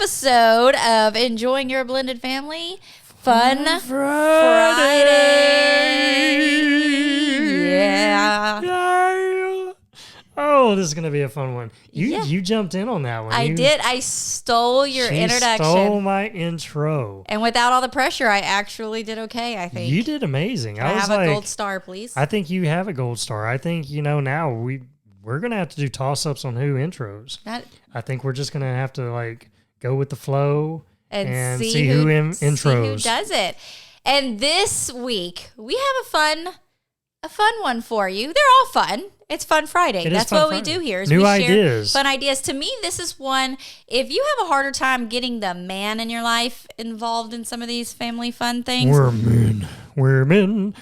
episode of Enjoying Your Blended Family. Fun Friday. Yeah. Oh, this is going to be a fun one. You jumped in on that one. I did. I stole your introduction. Stole my intro. And without all the pressure, I actually did okay, I think. You did amazing. I have a gold star, please? I think you have a gold star. I think, now we're going to have to do toss-ups on who intros. I think we're just going to have to, go with the flow and see who intros. See who does it. And this week, we have a fun one for you. They're all fun. It's Fun Friday. That's what we do here. New ideas. Fun ideas. To me, this is one, if you have a harder time getting the man in your life involved in some of these family fun things. We're men.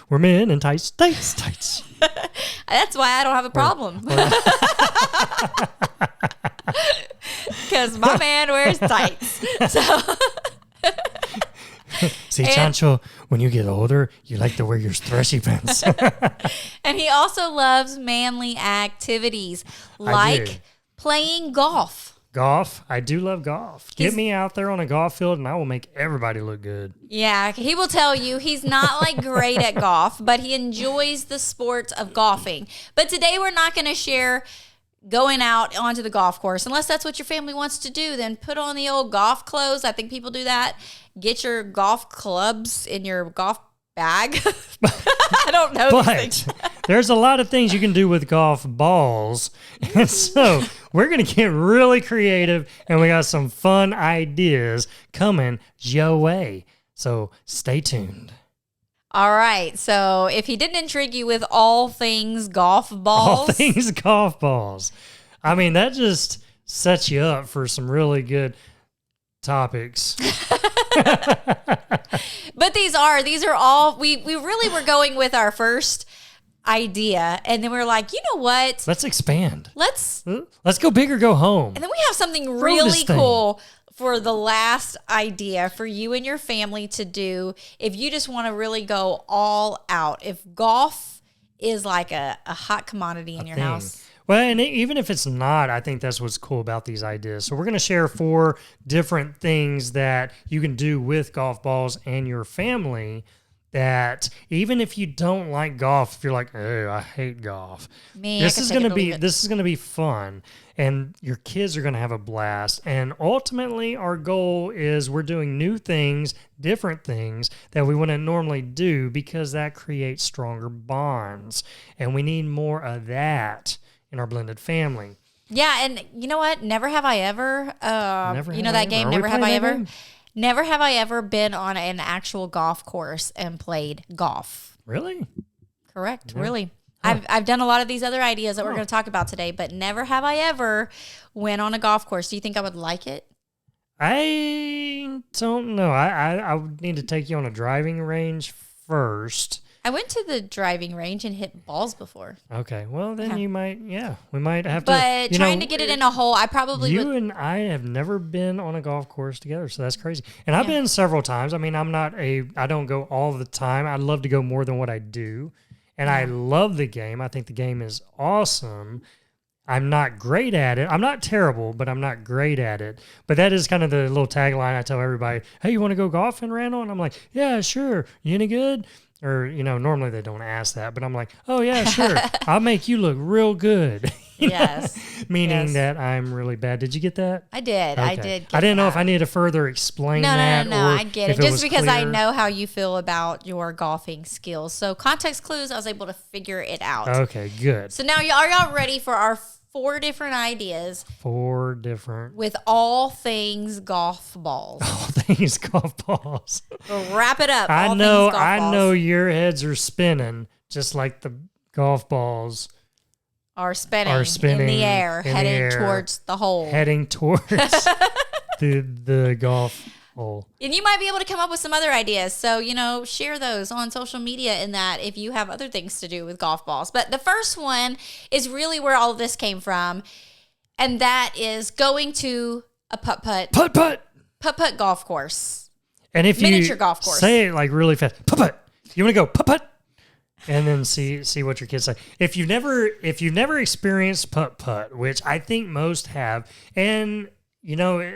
We're men in tights. That's why I don't have a problem. Because my man wears tights. So... See, Chancho, when you get older, you like to wear your stretchy pants. And he also loves manly activities like playing golf. Golf? I do love golf. Get me out there on a golf field and I will make everybody look good. Yeah, he will tell you he's not great at golf, but he enjoys the sport of golfing. But today we're not going to share going out onto the golf course. Unless that's what your family wants to do, then put on the old golf clothes. I think people do that. Get your golf clubs in your golf bag. I don't know. But there's a lot of things you can do with golf balls. And so we're going to get really creative, and we got some fun ideas coming your way. So stay tuned. All right. So if he didn't intrigue you with all things golf balls. All things golf balls. I mean, that just sets you up for some really good topics. But these are all, we really were going with our first idea. And then we were like, you know what? Let's expand. Let's go big or go home. And then we have something really cool for the last idea for you and your family to do if you just want to really go all out. If golf is like a hot commodity in your house. Well, and even if it's not, I think that's what's cool about these ideas. So we're going to share 4 different things that you can do with golf balls and your family that even if you don't like golf, if you're like, oh, I hate golf, this is going to be fun. And your kids are going to have a blast. And ultimately, our goal is we're doing new things, different things that we wouldn't normally do because that creates stronger bonds. And we need more of that in our blended family. Yeah, and you know what? Never have I ever, Never Have I Ever been on an actual golf course and played golf. Really? Correct, really. I've done a lot of these other ideas that we're going to talk about today, but never have I ever went on a golf course. Do you think I would like it? I don't know. I would need to take you on a driving range first. I went to the driving range and hit balls before. Okay, well then we might have to. But trying to get it in a hole, I probably would. You and I have never been on a golf course together, so that's crazy. And I've been several times. I mean, I don't go all the time. I'd love to go more than what I do. And I love the game. I think the game is awesome. I'm not great at it. I'm not terrible, but I'm not great at it. But that is kind of the little tagline I tell everybody. Hey, you want to go golfing, Randall? And I'm like, yeah, sure. You any good? Or, normally they don't ask that, but I'm like, oh, yeah, sure. I'll make you look real good. Yes. Meaning that I'm really bad. Did you get that? I did. Okay. I did. I didn't know if I needed to further explain that. No. I get it. Just because I know how you feel about your golfing skills. So context clues, I was able to figure it out. Okay, good. So now are y'all ready for our 4 different ideas? 4 different. With all things golf balls. All things golf balls. We'll wrap it up. I know your heads are spinning just like the golf balls are spinning in the air, heading towards the hole. Heading towards the golf hole. And you might be able to come up with some other ideas. So, share those on social media in that if you have other things to do with golf balls. But the first one is really where all of this came from. And that is going to a putt-putt golf course. And if miniature golf course. Say it really fast. Putt-putt. You want to go putt-putt? And then see what your kids say. If you've never experienced putt-putt, which I think most have, and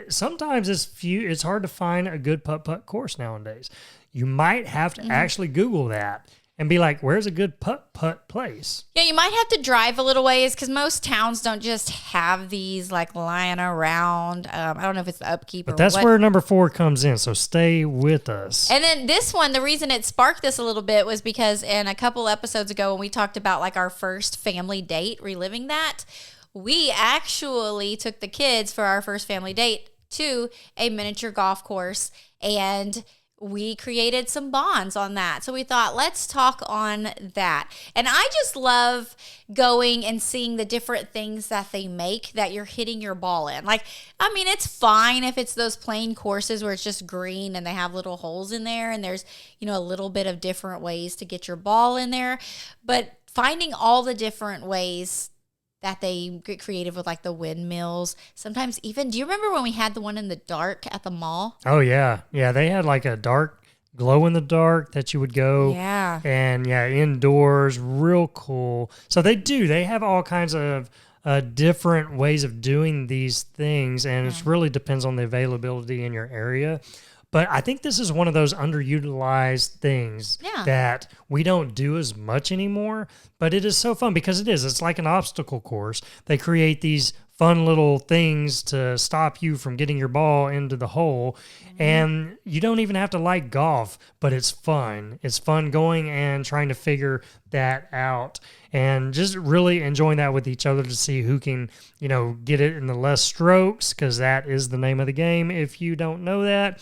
sometimes it's hard to find a good putt-putt course nowadays. You might have to actually Google that and be like, where's a good putt-putt place? Yeah, you might have to drive a little ways because most towns don't just have these like lying around. I don't know if it's the upkeep But or that's what. where number 4 comes in, so stay with us. And then this one, the reason it sparked this a little bit was because in a couple episodes ago when we talked about like our first family date, reliving that, we actually took the kids for our first family date to a miniature golf course, and we created some bonds on that. So we thought, let's talk on that. And I just love going and seeing the different things that they make that you're hitting your ball in. Like, I mean, it's fine if it's those plain courses where it's just green and they have little holes in there and there's, a little bit of different ways to get your ball in there. But finding all the different ways that they get creative with, like the windmills. Sometimes even, do you remember when we had the one in the dark at the mall? Oh, yeah. Yeah, they had like a dark glow in the dark that you would go. Yeah. And indoors, real cool. So they have all kinds of different ways of doing these things, and it really depends on the availability in your area. But I think this is one of those underutilized things that we don't do as much anymore. But it is so fun because it's like an obstacle course. They create these fun little things to stop you from getting your ball into the hole. And you don't even have to like golf, but it's fun. It's fun going and trying to figure that out and just really enjoying that with each other to see who can, get it in the less strokes, because that is the name of the game. If you don't know that,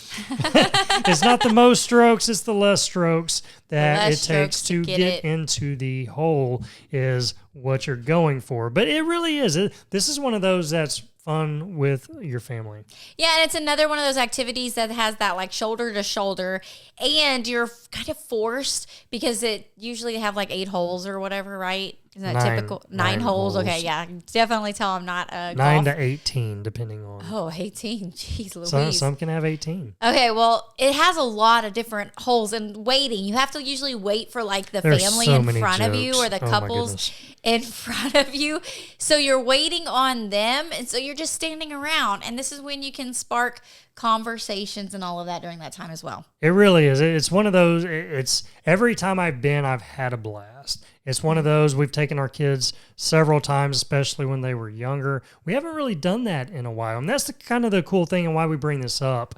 it's not the most strokes, it's the less strokes that it takes to get into the hole is what you're going for. But it really is. This is one of those that's fun with your family. Yeah, and it's another one of those activities that has that like shoulder to shoulder, and you're kind of forced because it usually have like 8 holes or whatever, right? Isn't that typical? 9 holes. Okay, yeah. Definitely tell I'm not a 9 to 18, depending on. Oh, 18. Jeez Louise. Some can have 18. Okay, well, it has a lot of different holes, and waiting. You have to usually wait for like the family in front of you or the couples in front of you. So you're waiting on them, and so you're just standing around. And this is when you can spark conversations and all of that during that time as well. It really is. It's one of those, it's every time I've been, I've had a blast. It's one of those, we've taken our kids several times, especially when they were younger. We haven't really done that in a while. And that's kind of the cool thing and why we bring this up.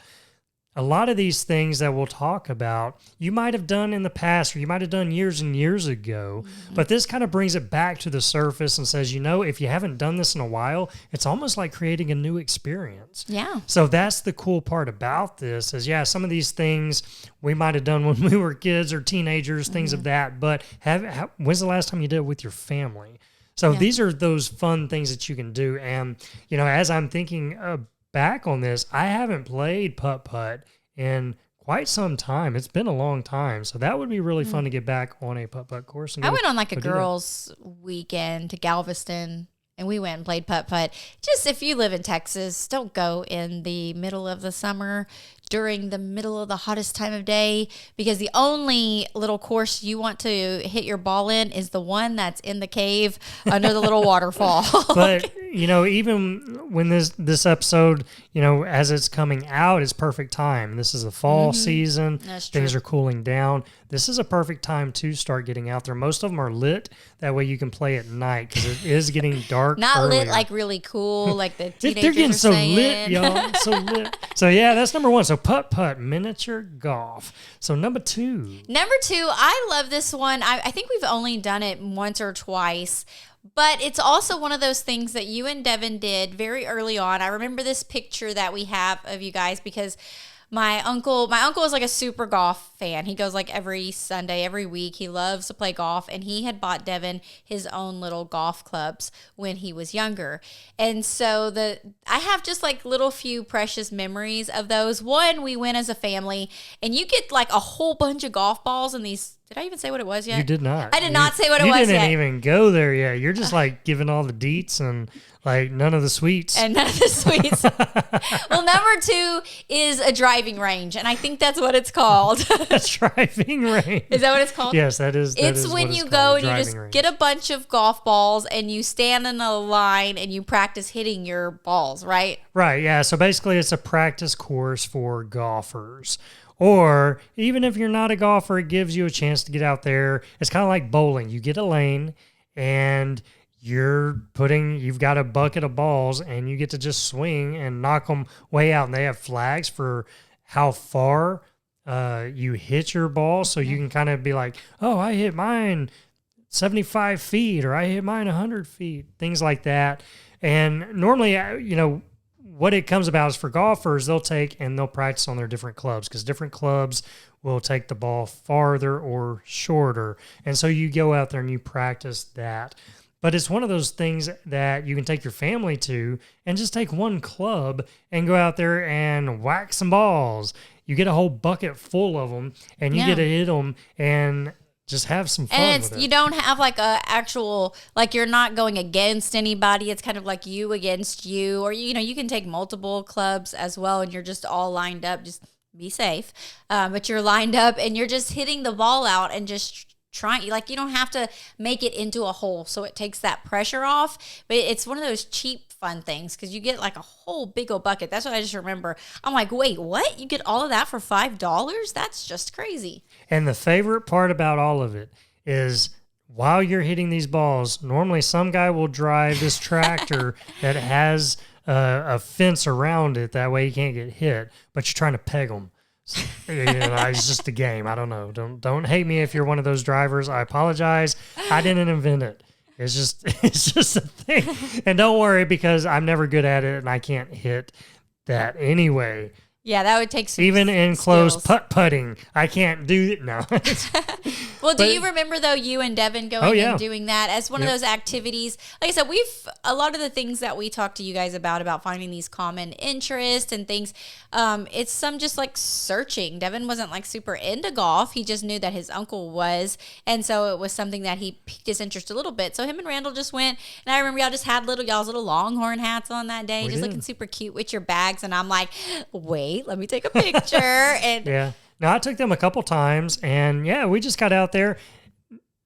A lot of these things that we'll talk about, you might have done in the past or you might have done years and years ago, but this kind of brings it back to the surface and says, if you haven't done this in a while, it's almost like creating a new experience. Yeah. So that's the cool part about this is, some of these things we might have done when we were kids or teenagers, things of that, but when's the last time you did it with your family? So these are those fun things that you can do. And, as I'm thinking back on this, I haven't played putt-putt in quite some time. It's been a long time. So that would be really fun to get back on a putt-putt course. And I went on like a girls' weekend to Galveston, and we went and played putt-putt. Just if you live in Texas, don't go in the middle of the summer during the middle of the hottest time of day, because the only little course you want to hit your ball in is the one that's in the cave under the little waterfall. But, even when this episode, as it's coming out, it's perfect time. This is the fall season. That's true. Things are cooling down. This is a perfect time to start getting out there. Most of them are lit. That way you can play at night because it is getting dark Not earlier. lit like really cool, like the teenagers They're getting are so saying. lit, y'all. So lit. So, that's number 1. So, putt-putt, miniature golf. So, number 2. Number 2, I love this one. I think we've only done it once or twice, but it's also one of those things that you and Devin did very early on. I remember this picture that we have of you guys because my uncle is like a super golf fan. He goes like every Sunday, every week. He loves to play golf, and he had bought Devin his own little golf clubs when he was younger. And so I have just like little few precious memories of those. One, we went as a family, and you get like a whole bunch of golf balls in these Did I even say what it was yet? You did not. I did not say what it was yet. You didn't even go there yet. You're just like giving all the deets and like none of the sweets. And none of the sweets. Well, number 2 is a driving range, and I think that's what it's called. A driving range. Is that what it's called? Yes, that is. It's when you go and you just get a bunch of golf balls and you stand in a line and you practice hitting your balls, right? Right, yeah. So basically it's a practice course for golfers. Or even if you're not a golfer, it gives you a chance to get out there. It's kind of like bowling. You get a lane and you've got a bucket of balls and you get to just swing and knock them way out. And they have flags for how far you hit your ball. So you can kind of be like, oh, I hit mine 75 feet or I hit mine 100 feet, things like that. And normally, what it comes about is for golfers, they'll practice on their different clubs because different clubs will take the ball farther or shorter. And so you go out there and you practice that. But it's one of those things that you can take your family to and just take one club and go out there and whack some balls. You get a whole bucket full of them and you get to hit them and just have some fun and with it. You don't have like a actual, like you're not going against anybody. It's kind of like you against you, or, you can take multiple clubs as well and you're just all lined up. Just be safe. But you're lined up and you're just hitting the ball out and just trying, like you don't have to make it into a hole. So it takes that pressure off, but it's one of those cheap fun things because you get like a whole big old bucket. That's what I just remember. I'm like, wait, what? You get all of that for $5? That's just crazy. And the favorite part about all of it is while you're hitting these balls, normally some guy will drive this tractor that has a fence around it. That way you can't get hit, but you're trying to peg them. It's just a game. I don't know. Don't hate me if you're one of those drivers. I apologize. I didn't invent it. It's just a thing. And don't worry because I'm never good at it and I can't hit that anyway. Yeah, that would take some even in close skills. Putting. I can't do it. No. Well, do you remember though you and Devin going and doing that as one of those activities? Like I said, a lot of the things that we talk to you guys about finding these common interests and things. It's some just like searching. Devin wasn't like super into golf. He just knew that his uncle was, and so it was something that he piqued his interest a little bit. So him and Randall just went, and I remember y'all just had y'all's little Longhorn hats on that day, looking super cute with your bags. And I'm like, wait, let me take a picture. And yeah. Now, I took them a couple times, and we just got out there.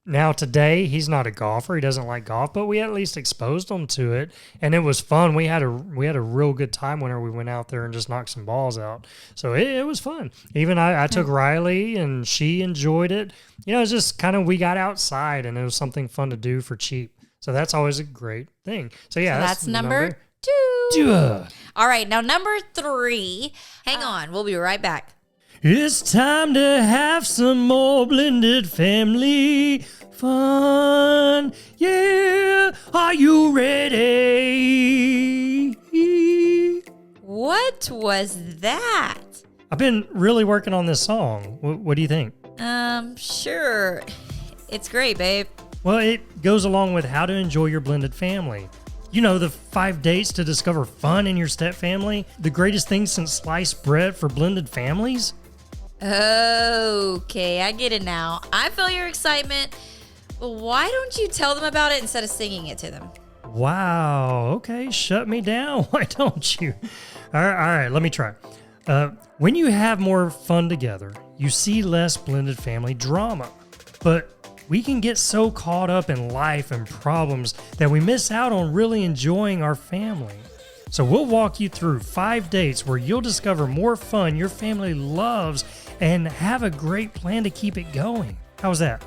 Now, today, he's not a golfer. He doesn't like golf, but we at least exposed him to it, and it was fun. We had a real good time whenever we went out there and just knocked some balls out. So it was fun. Even I took Riley, and she enjoyed it. It's just kind of we got outside, and it was something fun to do for cheap. So that's always a great thing. So, that's number 2. All right, now number 3. Hang on. We'll be right back. It's time to have some more blended family fun. Yeah, are you ready? What was that? I've been really working on this song. What do you think? Sure. It's great, babe. Well, it goes along with how to enjoy your blended family. The 5 dates to discover fun in your step family. The greatest thing since sliced bread for blended families. Okay, I get it now. I feel your excitement. But why don't you tell them about it instead of singing it to them? Wow. Okay, shut me down. Why don't you? All right, let me try. When you have more fun together, you see less blended family drama. But we can get so caught up in life and problems that we miss out on really enjoying our family. So we'll walk you through 5 dates where you'll discover more fun your family loves and have a great plan to keep it going. How's that?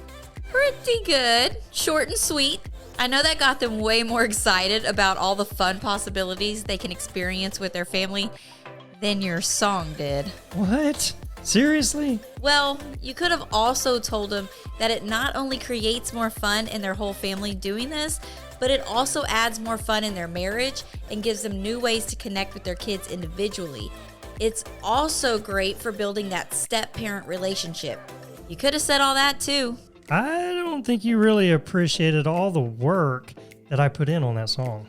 Pretty good. Short and sweet. I know that got them way more excited about all the fun possibilities they can experience with their family than your song did. What? Seriously? Well, you could have also told them that it not only creates more fun in their whole family doing this, but it also adds more fun in their marriage and gives them new ways to connect with their kids individually. It's also great for building that step-parent relationship. You could have said all that too. I don't think you really appreciated all the work that I put in on that song.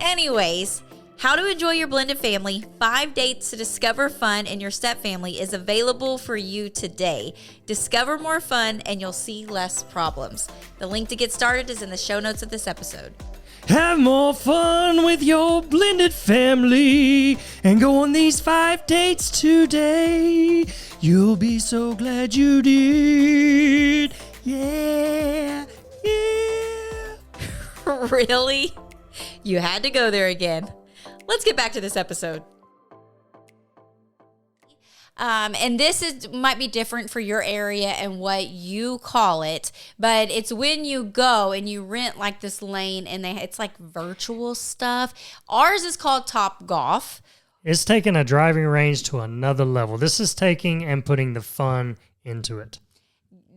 Anyways, How to Enjoy Your Blended Family, 5 Dates to Discover Fun in Your Step Family is available for you today. Discover more fun and you'll see less problems. The link to get started is in the show notes of this episode. Have more fun with your blended family and go on these 5 dates today. You'll be so glad you did. Yeah, yeah. Really? You had to go there again. Let's get back to this episode. And this might be different for your area and what you call it, but it's when you go and you rent like this lane and it's like virtual stuff. Ours is called Top Golf. It's taking a driving range to another level. This is taking and putting the fun into it.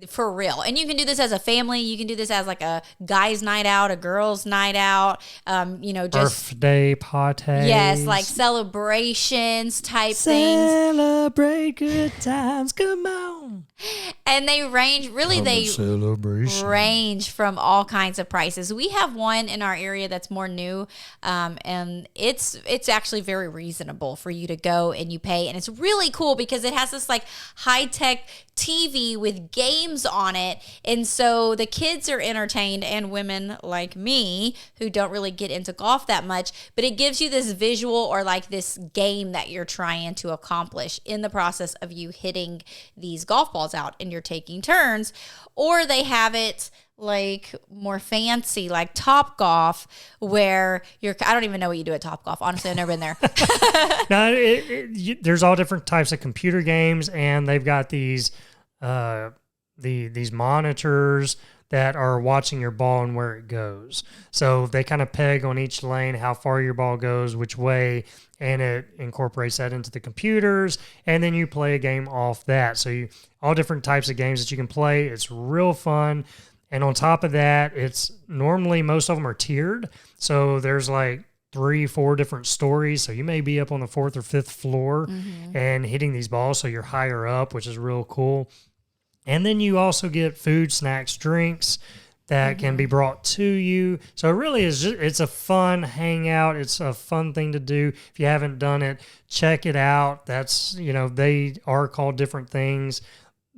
For real. And you can do this as a family. You can do this as like a guy's night out, a girl's night out, just birthday parties. Yes, like celebrations type things. Celebrate good times. Come on. And they range, range from all kinds of prices. We have one in our area that's more new, and it's actually very reasonable for you to go and you pay. And it's really cool because it has this like high-tech TV with games on it. And so the kids are entertained, and women like me who don't really get into golf that much, but it gives you this visual or like this game that you're trying to accomplish in the process of you hitting these golf balls out and you're taking turns. Or they have it like more fancy, like Top Golf, where I don't even know what you do at Top Golf. Honestly, I've never been there. Now, there's all different types of computer games, and they've got these monitors that are watching your ball and where it goes. So they kind of peg on each lane how far your ball goes, which way, and it incorporates that into the computers, and then you play a game off that. So all different types of games that you can play. It's real fun. And on top of that, it's normally most of them are tiered. So there's like 3-4 different stories. So you may be up on the 4th or 5th floor and hitting these balls. So you're higher up, which is real cool. And then you also get food, snacks, drinks that can be brought to you. So it really is it's a fun hangout. It's a fun thing to do. If you haven't done it, check it out. That's, they are called different things.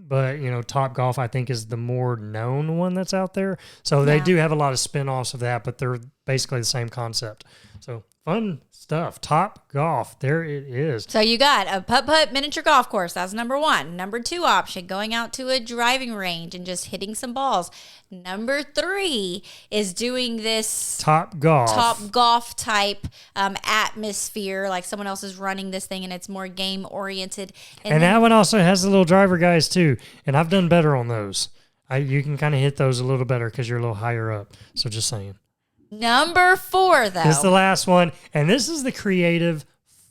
But, Top Golf, I think, is the more known one that's out there. So they do have a lot of spin-offs of that, but they're basically the same concept. So fun stuff. Top Golf. There it is. So you got a putt-putt miniature golf course. That's number 1. Number 2 option, going out to a driving range and just hitting some balls. Number 3 is doing this Top Golf type atmosphere, like someone else is running this thing and it's more game oriented. And that one also has the little driver guys too. And I've done better on those. You can kind of hit those a little better because you're a little higher up. So just saying. Number 4, though. This is the last one. And this is the creative,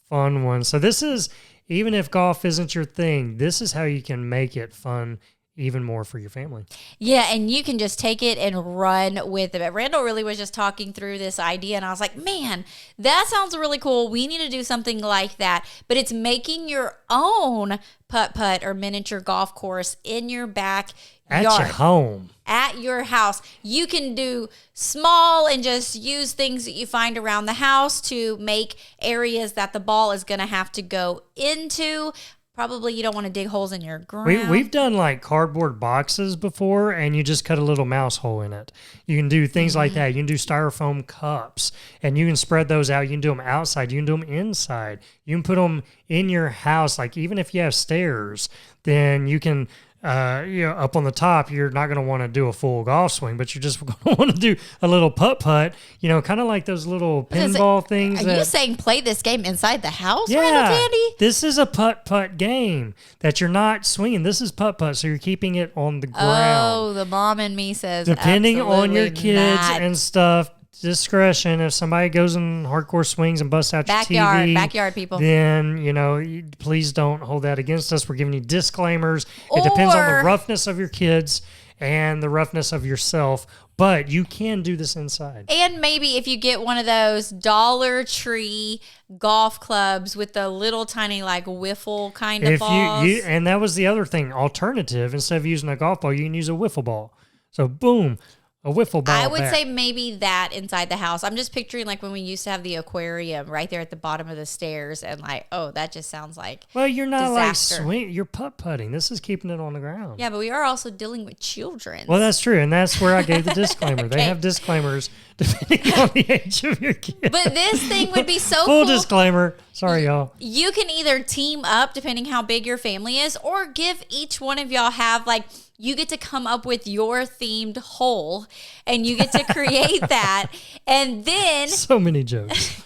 fun one. So this is, even if golf isn't your thing, this is how you can make it fun even more for your family. Yeah, and you can just take it and run with it. Randall really was just talking through this idea, and I was like, man, that sounds really cool. We need to do something like that. But it's making your own putt-putt or miniature golf course in your backyard. At your home. At your house. You can do small and just use things that you find around the house to make areas that the ball is going to have to go into. Probably you don't want to dig holes in your ground. We've done like cardboard boxes before, and you just cut a little mouse hole in it. You can do things like that. You can do styrofoam cups, and you can spread those out. You can do them outside. You can do them inside. You can put them in your house. Like even if you have stairs, then you can up on the top, you're not going to want to do a full golf swing, but you're just going to want to do a little putt-putt, kind of like those little pinball things. Are you saying play this game inside the house, yeah, Randall Tandy? This is a putt-putt game that you're not swinging. This is putt-putt, so you're keeping it on the ground. Oh, the mom in me says depending on your kids not. And stuff, discretion. If somebody goes in hardcore swings and busts out your TV, backyard people, then please don't hold that against us. We're giving you disclaimers. It depends on the roughness of your kids and the roughness of yourself, but you can do this inside. And maybe if you get one of those Dollar Tree golf clubs with the little tiny like wiffle kind of balls. And that was the other thing. Alternative, instead of using a golf ball, you can use a wiffle ball. So boom. a wiffle ball I would bat. say maybe that inside the house. I'm just picturing like when we used to have the aquarium right there at the bottom of the stairs, and like, oh, that just sounds like Well, you're not disaster. like swing. You're putt-putting. This is keeping it on the ground. Yeah, but we are also dealing with children. Well, that's true, and that's where I gave the disclaimer. They Okay. have disclaimers depending on the age of your kid. But this thing would be so Full cool. disclaimer. Sorry, y'all. You can either team up depending how big your family is, or give each one of y'all have like, you get to come up with your themed hole and you get to create that. And then So many jokes.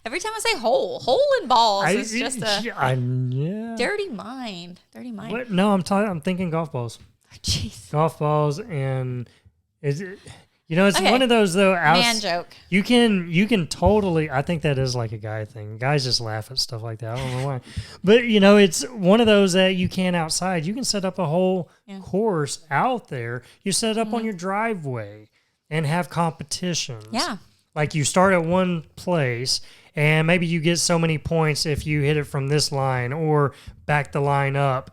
every time I say hole and balls is just a yeah. dirty mind. Dirty mind. What? No, I'm thinking golf balls. Jeez. Golf balls, and is it? It's Okay. one of those though. Man joke. You can totally. I think that is like a guy thing. Guys just laugh at stuff like that. I don't know why, but it's one of those that you can outside. You can set up a whole course out there. You set it up on your driveway and have competitions. Yeah. Like you start at one place and maybe you get so many points if you hit it from this line or back the line up,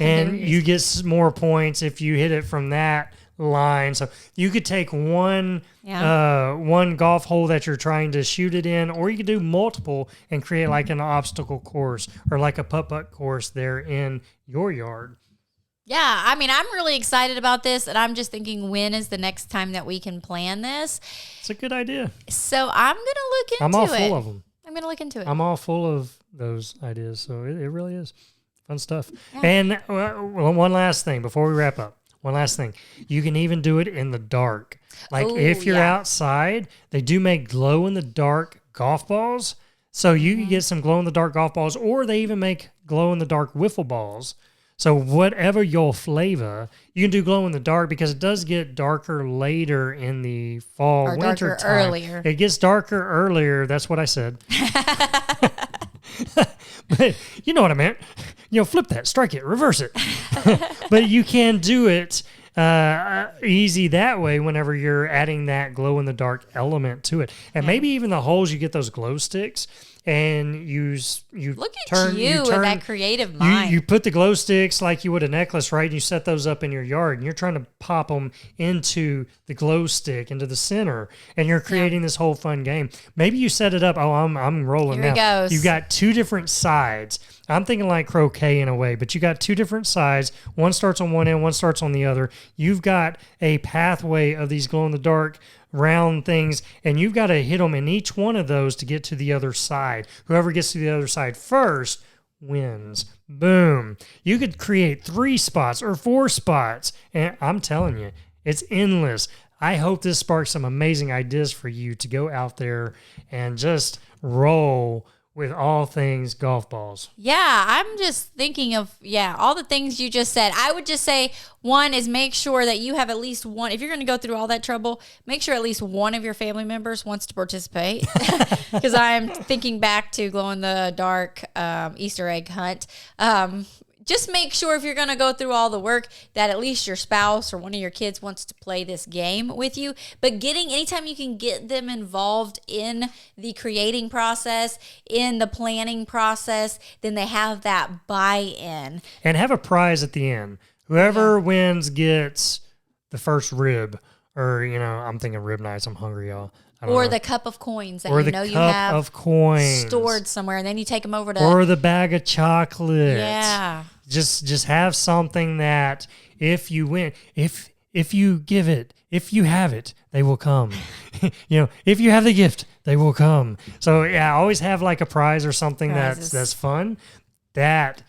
and you get more points if you hit it from that line. So you could take one golf hole that you're trying to shoot it in, or you could do multiple and create like an obstacle course or like a putt-putt course there in your yard. Yeah, I mean, I'm really excited about this, and I'm just thinking, when is the next time that we can plan this? It's a good idea. So I'm going to look into it. I'm all full of them. I'm going to look into it. I'm all full of those ideas. So it really is fun stuff. Yeah. And one last thing before we wrap up. One last thing. You can even do it in the dark. Like Ooh, if you're yeah. outside, they do make glow-in-the-dark golf balls. So you can get some glow-in-the-dark golf balls, or they even make glow-in-the-dark wiffle balls. So whatever your flavor, you can do glow-in-the-dark because it does get darker later in the fall, Or winter darker time. earlier. It gets darker earlier. That's what I said. But you know what I meant. Flip that, strike it, reverse it. But you can do it easy that way whenever you're adding that glow-in-the-dark element to it. And maybe even the holes, you get those glow sticks and you Look at turn, you with turn, that creative mind. you put the glow sticks like you would a necklace, right? And you set those up in your yard, and you're trying to pop them into the glow stick, into the center, and you're creating this whole fun game. Maybe you set it up. Oh, I'm rolling Here now. it goes. You've got two different sides. I'm thinking like croquet in a way, but you got two different sides. One starts on one end, one starts on the other. You've got a pathway of these glow-in-the-dark round things, and you've got to hit them in each one of those to get to the other side. Whoever gets to the other side first wins. Boom. You could create 3 spots or 4 spots, and I'm telling you, it's endless. I hope this sparks some amazing ideas for you to go out there and just roll with all things golf balls. Yeah, I'm just thinking of, all the things you just said. I would just say, one is make sure that you have at least one. If you're going to go through all that trouble, make sure at least one of your family members wants to participate. Because I'm thinking back to glow-in-the-dark Easter egg hunt. Just make sure if you're going to go through all the work that at least your spouse or one of your kids wants to play this game with you. But anytime you can get them involved in the creating process, in the planning process, then they have that buy-in. And have a prize at the end. Whoever wins gets the first rib. Or, I'm thinking rib nights. I'm hungry, y'all. Or the cup of coins that or you the know you cup have of coins stored somewhere, and then you take them over to... or the bag of chocolate. Yeah. Just have something that if you win, if you give it, if you have it, they will come. If you have the gift, they will come. So always have like a prize or something that's fun. That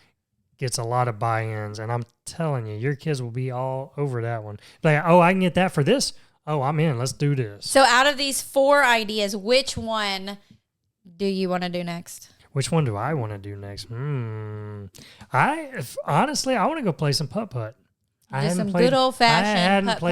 gets a lot of buy-ins, and I'm telling you, your kids will be all over that one. Like, oh, I can get that for this. Oh, I'm in. Let's do this. So out of these 4 ideas, which one do you want to do next? Which one do I want to do next? Honestly, I want to go play some putt-putt. I hadn't played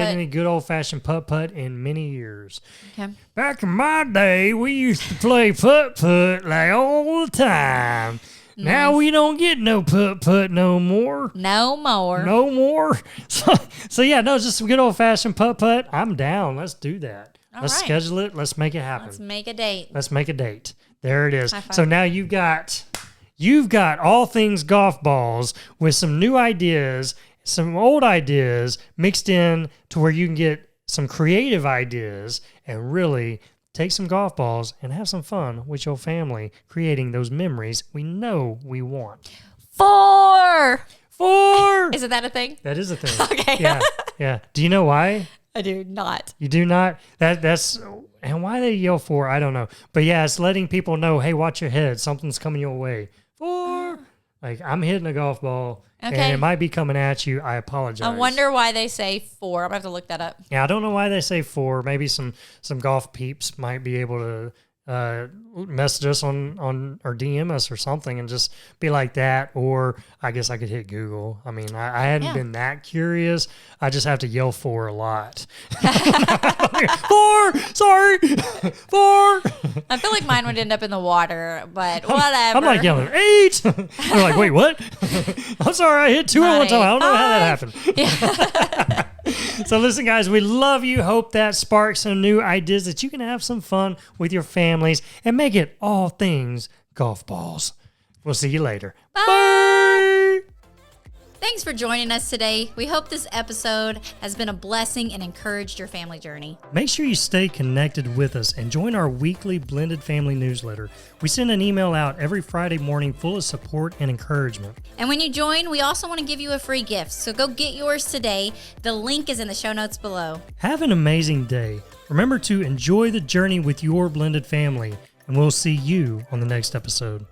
any good old-fashioned putt-putt in many years. Okay. Back in my day, we used to play putt-putt like all the time. Nice. Now we don't get no putt-putt no more. No more. No more. So just some good old-fashioned putt-putt. I'm down. Let's do that. Let's schedule it. Let's make it happen. Let's make a date. There it is. So now you've got all things golf balls with some new ideas some old ideas mixed in to where you can get some creative ideas and really take some golf balls and have some fun with your family, creating those memories we know we want. FORE! FORE! Isn't that a thing? That is a thing. Okay. Yeah. Do you know why? I do not. You do not? That's and why they yell FORE, I don't know. But yeah, it's letting people know, hey, watch your head. Something's coming your way. FORE! Like, I'm hitting a golf ball, and it might be coming at you. I apologize. I wonder why they say FORE. I'm going to have to look that up. Yeah, I don't know why they say FORE. Maybe some golf peeps might be able to message us on or DM us or something and just be like that. Or I guess I could hit Google. I mean, I hadn't been that curious. I just have to yell FORE a lot. FORE! Sorry! FORE! I feel like mine would end up in the water, but whatever. I'm like yelling, 8! They're like, wait, what? I'm sorry, I hit 2 at one time. I don't know how that happened. Yeah. So listen, guys, we love you. Hope that sparks some new ideas that you can have some fun with your families and make it all things golf balls. We'll see you later. Bye. Thanks for joining us today. We hope this episode has been a blessing and encouraged your family journey. Make sure you stay connected with us and join our weekly Blended Family newsletter. We send an email out every Friday morning full of support and encouragement. And when you join, we also want to give you a free gift. So go get yours today. The link is in the show notes below. Have an amazing day. Remember to enjoy the journey with your blended family, and we'll see you on the next episode.